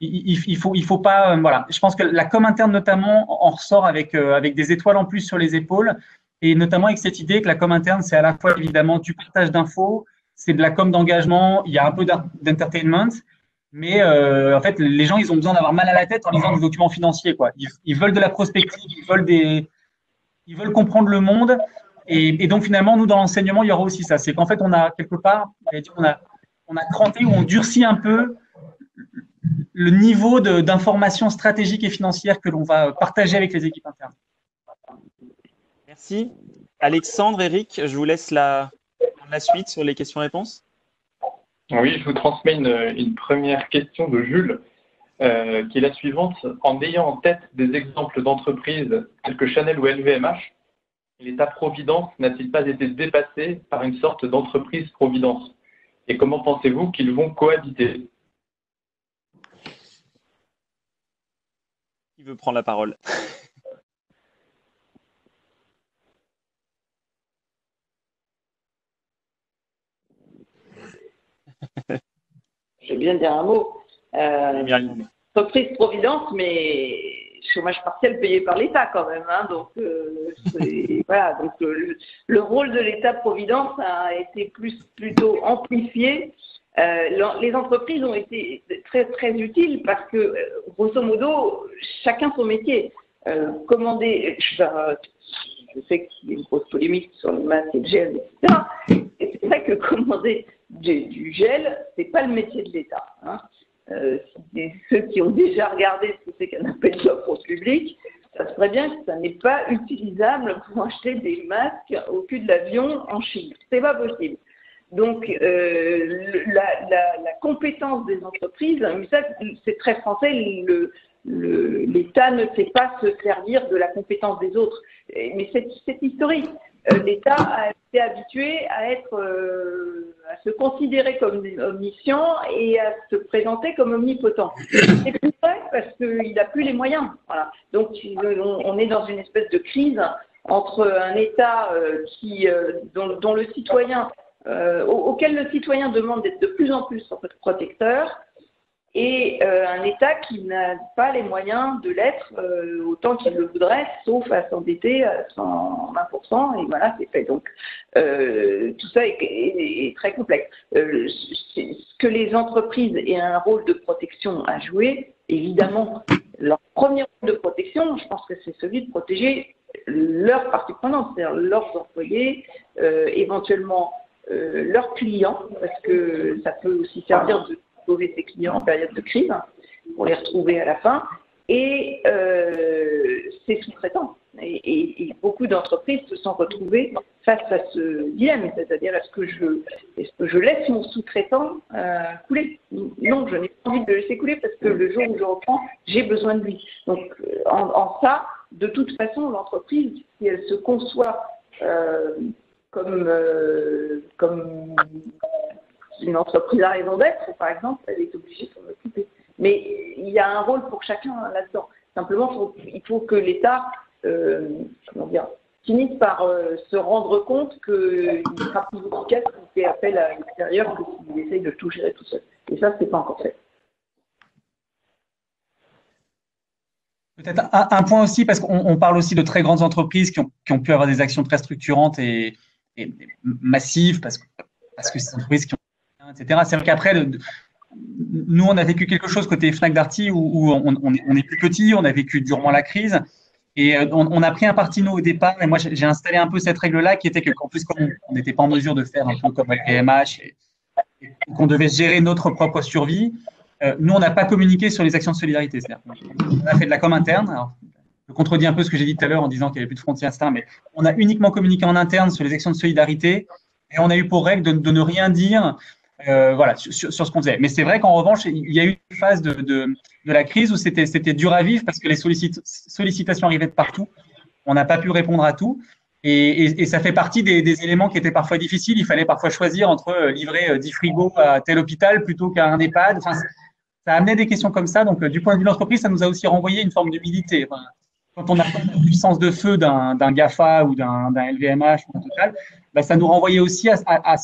Il faut pas. Voilà. Je pense que la com interne notamment en ressort avec des étoiles en plus sur les épaules, et notamment avec cette idée que la com interne, c'est à la fois évidemment du partage d'infos, c'est de la com d'engagement, il y a un peu d'entertainment. Mais en fait, les gens, ils ont besoin d'avoir mal à la tête en lisant des documents financiers, quoi. Ils veulent de la prospective, ils veulent comprendre le monde. Et donc, finalement, nous, dans l'enseignement, il y aura aussi ça. C'est qu'en fait, on a quelque part, on a cranté ou on durcit un peu le niveau d'information stratégique et financière que l'on va partager avec les équipes internes. Merci. Alexandre, Eric, je vous laisse la suite sur les questions-réponses. Oui, je vous transmets une première question de Jules, qui est la suivante. En ayant en tête des exemples d'entreprises telles que Chanel ou LVMH, l'État-providence n'a-t-il pas été dépassé par une sorte d'entreprise-providence? Et comment pensez-vous qu'ils vont cohabiter? Qui veut prendre la parole? Je vais bien dire un mot. Entreprise Providence, mais chômage partiel payé par l'État quand même. Hein, donc, voilà. Donc, le rôle de l'État-providence a été plutôt amplifié. Les entreprises ont été très, très utiles parce que, grosso modo, chacun son métier. Commander, je sais qu'il y a une grosse polémique sur le masque et le gel, etc. Et c'est vrai que commander du gel, c'est pas le métier de l'État. Hein. Ceux qui ont déjà regardé ce que c'est qu'un appel d'offres au public, ça serait bien que ça n'est pas utilisable pour acheter des masques au cul de l'avion en Chine. C'est pas possible. Donc, la compétence des entreprises, mais ça, c'est très français, l'État ne sait pas se servir de la compétence des autres. Mais c'est historique. L'État a été habitué à se considérer comme omniscient et à se présenter comme omnipotent. C'est plus vrai parce qu'il n'a plus les moyens. Voilà. Donc, on est dans une espèce de crise entre un État dont le citoyen, auquel le citoyen demande d'être de plus en plus protecteur, et un État qui n'a pas les moyens de l'être autant qu'il le voudrait, sauf à s'endetter à 120%, et voilà, c'est fait. Donc, tout ça est très complexe. Ce que les entreprises aient un rôle de protection à jouer, évidemment, leur premier rôle de protection, je pense que c'est celui de protéger leurs parties prenantes, c'est-à-dire leurs employés, éventuellement leurs clients, parce que ça peut aussi servir de sauver ses clients en période de crise, pour les retrouver à la fin, et ses sous-traitants. Et beaucoup d'entreprises se sont retrouvées face à ce dilemme, c'est-à-dire est-ce que je laisse mon sous-traitant couler? Non, je n'ai pas envie de le laisser couler parce que le jour où je reprends, j'ai besoin de lui. Donc en ça, de toute façon, l'entreprise, si elle se conçoit comme une entreprise à raison d'être, par exemple, elle est obligée de s'en occuper. Mais il y a un rôle pour chacun là-dedans. Simplement, il faut que l'État finissent par se rendre compte qu'il sera plus efficace s'il fait appel à l'extérieur que s'il essaye de tout gérer tout seul. Et ça, c'est pas encore fait. Peut-être un point aussi, parce qu'on parle aussi de très grandes entreprises qui ont pu avoir des actions très structurantes et massives, parce que c'est des entreprises qui ont, etc. C'est vrai qu'après, nous, on a vécu quelque chose côté Fnac Darty où on est plus petit, on a vécu durement la crise. Et on a pris un parti, nous, au départ. Et moi, j'ai installé un peu cette règle-là qui était qu'en plus, comme on n'était pas en mesure de faire un peu comme LVMH et qu'on devait gérer notre propre survie, nous, on n'a pas communiqué sur les actions de solidarité. C'est-à-dire qu'on a fait de la com interne. Alors, je contredis un peu ce que j'ai dit tout à l'heure en disant qu'il n'y avait plus de frontières, etc. Mais on a uniquement communiqué en interne sur les actions de solidarité et on a eu pour règle de ne rien dire voilà, sur ce qu'on faisait. Mais c'est vrai qu'en revanche, il y a eu une phase de la crise où c'était dur à vivre parce que les sollicitations arrivaient de partout. On n'a pas pu répondre à tout. Et ça fait partie des éléments qui étaient parfois difficiles. Il fallait parfois choisir entre livrer 10 frigos à tel hôpital plutôt qu'à un EHPAD. Enfin, ça amenait des questions comme ça. Donc, du point de vue de l'entreprise, ça nous a aussi renvoyé une forme d'humilité. Enfin, quand on n'a pas la puissance de feu d'un GAFA ou d'un LVMH ou d'un Total, bah, ça nous renvoyait aussi à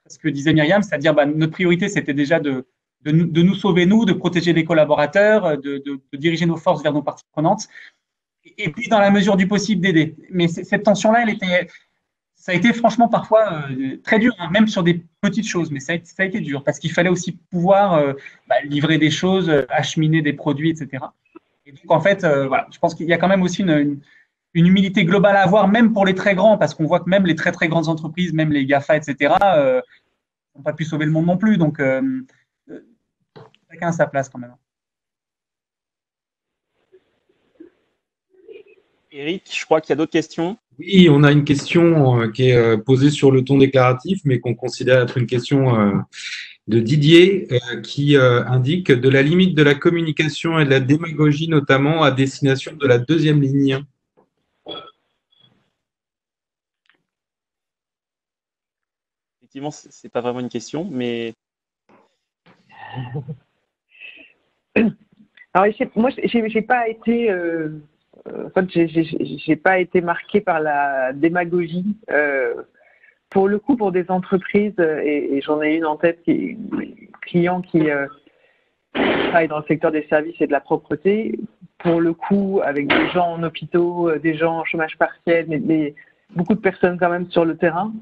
ce que disait Myriam, c'est-à-dire bah, notre priorité, c'était déjà de nous sauver, nous, de protéger les collaborateurs, de diriger nos forces vers nos parties prenantes, et puis dans la mesure du possible d'aider. Mais cette tension-là, ça a été franchement parfois très dur, hein, même sur des petites choses, mais ça a été dur, parce qu'il fallait aussi pouvoir livrer des choses, acheminer des produits, etc. Et donc, en fait, voilà, je pense qu'il y a quand même aussi une humilité globale à avoir, même pour les très grands, parce qu'on voit que même les très, très grandes entreprises, même les GAFA, etc., n'ont pas pu sauver le monde non plus. Donc, chacun a sa place quand même. Eric, je crois qu'il y a d'autres questions. Oui, on a une question qui est posée sur le ton déclaratif, mais qu'on considère être une question de Didier, qui indique de la limite de la communication et de la démagogie, notamment à destination de la deuxième ligne. Effectivement, c'est pas vraiment une question, mais… Alors, moi, j'ai pas été… en fait, j'ai pas été marquée par la démagogie. Pour le coup, pour des entreprises, et j'en ai une en tête, qui est client qui travaille dans le secteur des services et de la propreté, pour le coup, avec des gens en hôpitaux, des gens en chômage partiel, mais beaucoup de personnes quand même sur le terrain.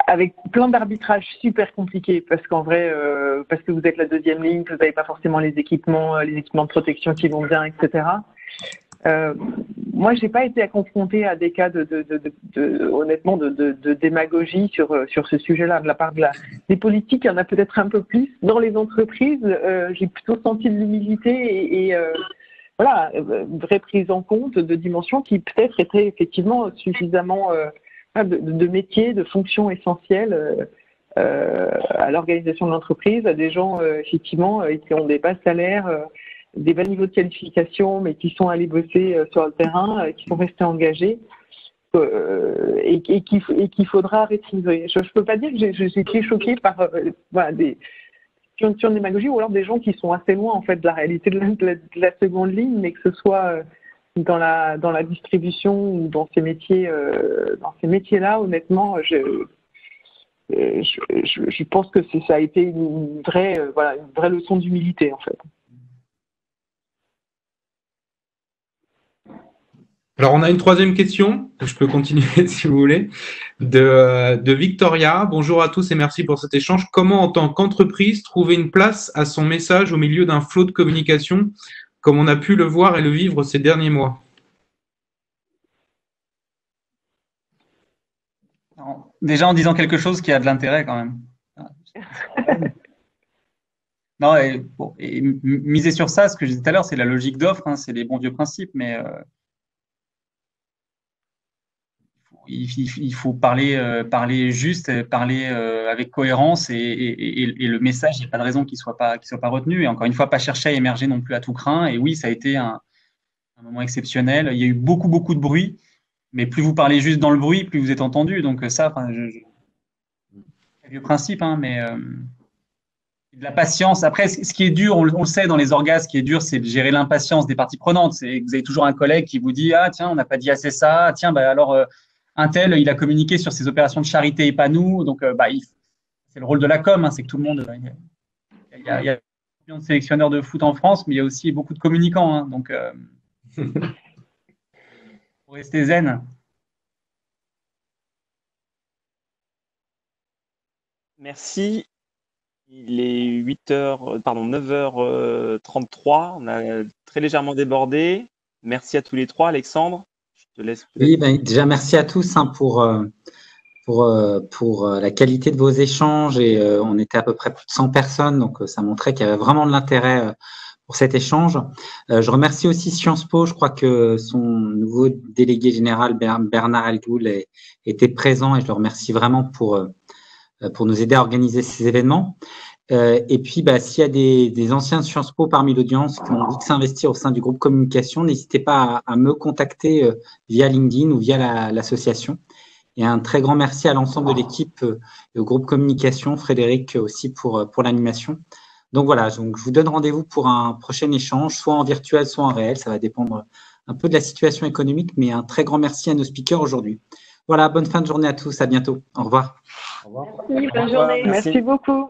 Avec plein d'arbitrages super compliqués, parce qu'en vrai, parce que vous êtes la deuxième ligne, que vous n'avez pas forcément les équipements de protection qui vont bien, etc. Moi, j'ai pas été confrontée à des cas honnêtement de démagogie sur ce sujet-là. De la part des politiques, il y en a peut-être un peu plus. Dans les entreprises, j'ai plutôt senti de l'humilité et voilà, une vraie prise en compte de dimensions qui peut-être étaient effectivement suffisamment de métiers, de fonctions essentielles à l'organisation de l'entreprise, à des gens effectivement qui ont des bas salaires, des bas niveaux de qualification, mais qui sont allés bosser sur le terrain, qui sont restés engagés et qu'il faudra rétribuer. Je ne peux pas dire que j'ai été choquée par voilà, des sur une démagogie, ou alors des gens qui sont assez loin en fait de la réalité de la seconde ligne, mais que ce soit dans la distribution ou dans ces métiers-là, honnêtement, je pense que ça a été une vraie leçon d'humilité en fait. Alors, on a une troisième question, je peux continuer si vous voulez, de Victoria. Bonjour à tous et merci pour cet échange. Comment, en tant qu'entreprise, trouver une place à son message au milieu d'un flot de communication, comme on a pu le voir et le vivre ces derniers mois? Déjà en disant quelque chose qui a de l'intérêt quand même. Non, et miser sur ça, ce que je disais tout à l'heure, c'est la logique d'offre, hein, c'est les bons vieux principes, mais il faut parler juste, parler avec cohérence et le message, il n'y a pas de raison qu'il soit pas retenu. Et encore une fois, pas chercher à émerger non plus à tout crin. Et oui, ça a été un moment exceptionnel. Il y a eu beaucoup de bruit, mais plus vous parlez juste dans le bruit, plus vous êtes entendu. Donc ça, c'est un vieux principe, hein, mais de la patience. Après, ce qui est dur, on le sait dans les orgas, ce qui est dur, c'est de gérer l'impatience des parties prenantes. C'est que vous avez toujours un collègue qui vous dit « Ah, tiens, on n'a pas dit assez ça. Tiens, bah, alors, un tel, il a communiqué sur ses opérations de charité et pas nous. » Donc, c'est le rôle de la com, hein, c'est que tout le monde… Il y a millions de sélectionneurs de foot en France, mais il y a aussi beaucoup de communicants. Hein, donc, pour rester zen. Merci. Il est 9h33. On a très légèrement débordé. Merci à tous les trois. Alexandre, je te laisse. Oui, déjà, merci à tous pour la qualité de vos échanges. Et on était à peu près plus de 100 personnes, donc ça montrait qu'il y avait vraiment de l'intérêt pour cet échange. Je remercie aussi Sciences Po. Je crois que son nouveau délégué général, Bernard Eldoul, était présent et je le remercie vraiment pour nous aider à organiser ces événements. Et puis, s'il y a des anciens de Sciences Po parmi l'audience qui ont envie de s'investir au sein du groupe communication, n'hésitez pas à me contacter via LinkedIn ou via l'association. Et un très grand merci à l'ensemble de l'équipe et au groupe communication, Frédéric aussi pour l'animation. Donc voilà, donc je vous donne rendez-vous pour un prochain échange, soit en virtuel, soit en réel. Ça va dépendre un peu de la situation économique, mais un très grand merci à nos speakers aujourd'hui. Voilà, bonne fin de journée à tous, à bientôt. Au revoir. Merci, bonne journée. Merci beaucoup.